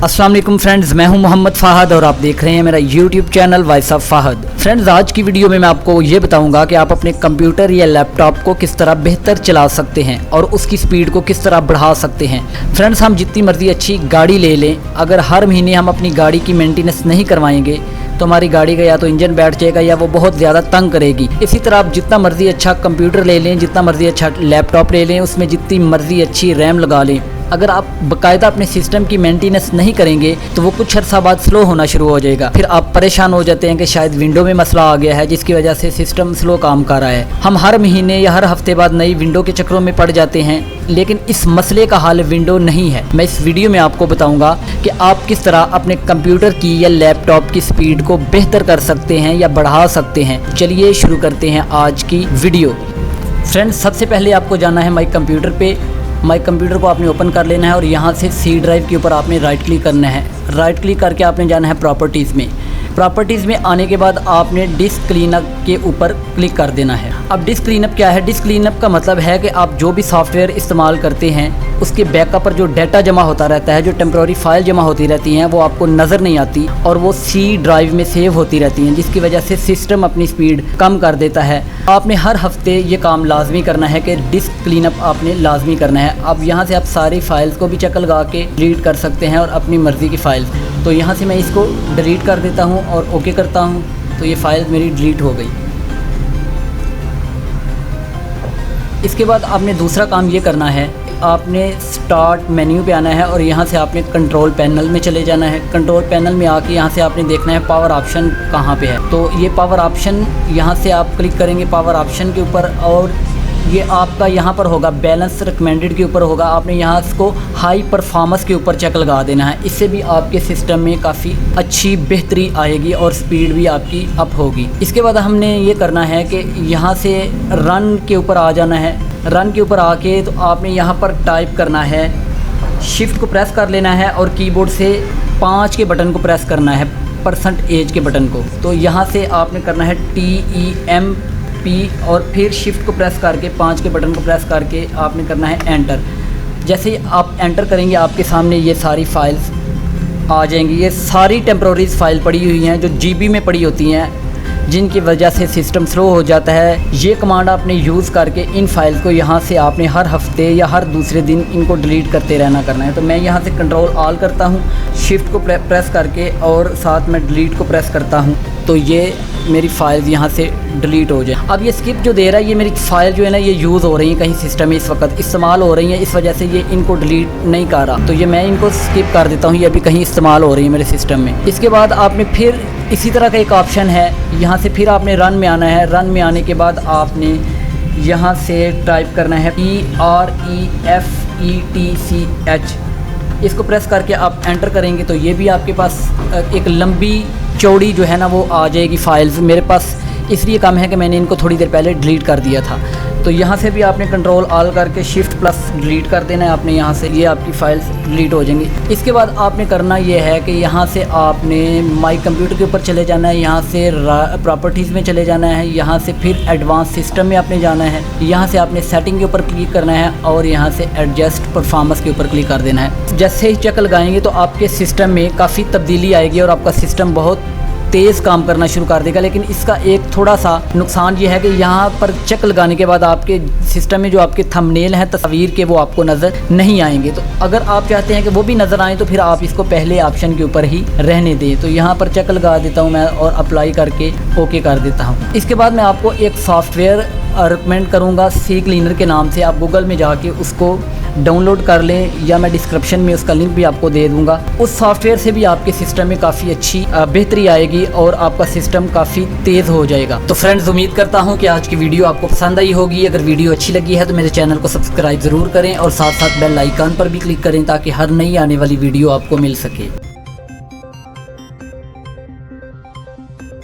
अस्सलाम वालेकुम फ्रेंड्स, मैं हूं मोहम्मद फ़ाहद और आप देख रहे हैं मेरा YouTube channel voice of Fahadh. Friends, आज की वीडियो में मैं आपको ये बताऊंगा कि आप अपने कंप्यूटर या लैपटॉप को किस तरह बेहतर चला सकते हैं और उसकी स्पीड को किस तरह बढ़ा सकते हैं। फ्रेंड्स, हम जितनी मर्ज़ी अच्छी गाड़ी ले लें, अगर हर महीने हम अपनी गाड़ी की मेंटेनेंस नहीं करवाएंगे तो हमारी गाड़ी का या तो इंजन बैठ जाएगा या वो बहुत ज़्यादा तंग करेगी। इसी तरह आप जितना मर्ज़ी अच्छा कंप्यूटर ले लें, जितना मर्ज़ी अच्छा लैपटॉप ले लें, उसमें जितनी मर्ज़ी अच्छी रैम लगा लें, अगर आप बाकायदा अपने सिस्टम की मेंटेनेंस नहीं करेंगे तो वो कुछ अर्सा बाद स्लो होना शुरू हो जाएगा। फिर आप परेशान हो जाते हैं कि शायद विंडो में मसला आ गया है जिसकी वजह से सिस्टम स्लो काम कर रहा है। हम हर महीने या हर हफ्ते बाद नई विंडो के चक्करों में पड़ जाते हैं, लेकिन इस मसले का हल विंडो नहीं है। मैं इस वीडियो में आपको बताऊंगा कि आप किस तरह अपने कंप्यूटर की या लैपटॉप की स्पीड को बेहतर कर सकते हैं या बढ़ा सकते हैं। चलिए शुरू करते हैं आज की वीडियो। फ्रेंड्स, सबसे पहले आपको जाना है माई कंप्यूटर पे। माई कंप्यूटर को आपने ओपन कर लेना है और यहाँ से सी ड्राइव के ऊपर आपने राइट क्लिक करना है। राइट क्लिक करके आपने जाना है प्रॉपर्टीज़ में। प्रॉपर्टीज़ में आने के बाद आपने डिस्क क्लीनअप के ऊपर क्लिक कर देना है। अब डिस्क क्लीनअप क्या है? डिस्क क्लीनअप का मतलब है कि आप जो भी सॉफ्टवेयर इस्तेमाल करते हैं उसके बैकअप पर जो डाटा जमा होता रहता है, जो टेम्प्रोरी फाइल जमा होती रहती हैं, वो आपको नज़र नहीं आती और वो सी ड्राइव में सेव होती रहती हैं, जिसकी वजह से सिस्टम अपनी स्पीड कम कर देता है। आपने हर हफ्ते ये काम लाजमी करना है कि डिस्क क्लीनअप आपने लाजमी करना है। अब यहाँ से आप सारी फाइल्स को भी चेक लगा के डिलीट कर सकते हैं और अपनी मर्ज़ी की फ़ाइल। तो यहाँ से मैं इसको डिलीट कर देता हूँ और ओके करता हूँ, तो ये फ़ाइल मेरी डिलीट हो गई। इसके बाद आपने दूसरा काम ये करना है, आपने स्टार्ट मेन्यू पे आना है और यहाँ से आपने कंट्रोल पैनल में चले जाना है। कंट्रोल पैनल में आके यहाँ से आपने देखना है पावर ऑप्शन कहाँ पे है। तो ये पावर ऑप्शन यहाँ से आप क्लिक करेंगे पावर ऑप्शन के ऊपर और ये आपका यहाँ पर होगा बैलेंस रिकमेंडेड के ऊपर होगा। आपने यहाँ इसको हाई परफॉर्मेंस के ऊपर चेक लगा देना है। इससे भी आपके सिस्टम में काफ़ी अच्छी बेहतरी आएगी और स्पीड भी आपकी अप होगी। इसके बाद हमने ये करना है कि यहाँ से रन के ऊपर आ जाना है। रन के ऊपर आके तो आपने यहाँ पर टाइप करना है, शिफ्ट को प्रेस कर लेना है और कीबोर्ड से 5 के बटन को प्रेस करना है, % के बटन को। तो यहाँ से आपने करना है TEMP और फिर शिफ्ट को प्रेस करके 5 के बटन को प्रेस करके आपने करना है एंटर। जैसे ही आप एंटर करेंगे आपके सामने ये सारी फाइल्स आ जाएंगी। ये सारी टेम्प्रोरीज फाइल पड़ी हुई हैं जो GB में पड़ी होती हैं, जिनकी वजह से सिस्टम स्लो हो जाता है। ये कमांड आपने यूज़ करके इन फाइल्स को यहाँ से आपने हर हफ्ते या हर दूसरे दिन इनको डिलीट करते रहना करना है। तो मैं यहाँ से कंट्रोल ऑल करता हूँ, शिफ्ट को प्रेस करके और साथ में डिलीट को प्रेस करता हूँ, तो ये मेरी फ़ाइल्स यहाँ से डिलीट हो जाए। अब ये स्किप जो दे रहा है, ये मेरी फ़ाइल जो है ना ये यूज़ हो रही है कहीं सिस्टम में, इस वक्त इस्तेमाल हो रही हैं, इस वजह से ये इनको डिलीट नहीं कर रहा। तो ये मैं इनको स्किप कर देता हूँ, ये अभी कहीं इस्तेमाल हो रही है मेरे सिस्टम में। इसके बाद आपने फिर इसी तरह का एक ऑप्शन है, यहाँ से फिर आपने रन में आना है। रन में आने के बाद आपने यहाँ से टाइप करना है PREFETCH। इसको प्रेस करके आप एंटर करेंगे तो ये भी आपके पास एक लंबी चौड़ी जो है ना वो आ जाएगी फाइल्स। मेरे पास इसलिए कम है कि मैंने इनको थोड़ी देर पहले डिलीट कर दिया था। तो यहाँ से भी आपने कंट्रोल ऑल करके शिफ्ट प्लस डिलीट कर देना है आपने यहाँ से, ये आपकी फ़ाइल्स डिलीट हो जाएंगी। इसके बाद आपने करना ये है कि यहाँ से आपने माई कंप्यूटर के ऊपर चले जाना है, यहाँ से प्रॉपर्टीज़ में चले जाना है, यहाँ से फिर एडवांस सिस्टम में आपने जाना है, यहाँ से आपने सेटिंग के ऊपर क्लिक करना है और यहाँ से एडजस्ट परफॉर्मेंस के ऊपर क्लिक कर देना है। जैसे ही चेक लगाएंगे तो आपके सिस्टम में काफ़ी तब्दीली आएगी और आपका सिस्टम बहुत तेज़ काम करना शुरू कर देगा। लेकिन इसका एक थोड़ा सा नुकसान ये है कि यहाँ पर चेक लगाने के बाद आपके सिस्टम में जो आपके थंबनेल हैं तस्वीर के, वो आपको नज़र नहीं आएंगे। तो अगर आप चाहते हैं कि वो भी नज़र आएँ तो फिर आप इसको पहले ऑप्शन के ऊपर ही रहने दें। तो यहाँ पर चेक लगा देता हूँ मैं और अप्लाई करके ओके कर देता हूँ। इसके बाद मैं आपको एक सॉफ्टवेयर रिकमेंड करूँगा सी क्लीनर के नाम से। आप गूगल में जाके उसको डाउनलोड कर लें या मैं डिस्क्रिप्शन में उसका लिंक भी आपको दे दूंगा। उस सॉफ्टवेयर से भी आपके सिस्टम में काफ़ी अच्छी बेहतरी आएगी और आपका सिस्टम काफ़ी तेज़ हो जाएगा। तो फ्रेंड्स, उम्मीद करता हूं कि आज की वीडियो आपको पसंद आई होगी। अगर वीडियो अच्छी लगी है तो मेरे चैनल को सब्सक्राइब ज़रूर करें और साथ साथ बेल आइकन पर भी क्लिक करें ताकि हर नई आने वाली वीडियो आपको मिल सके।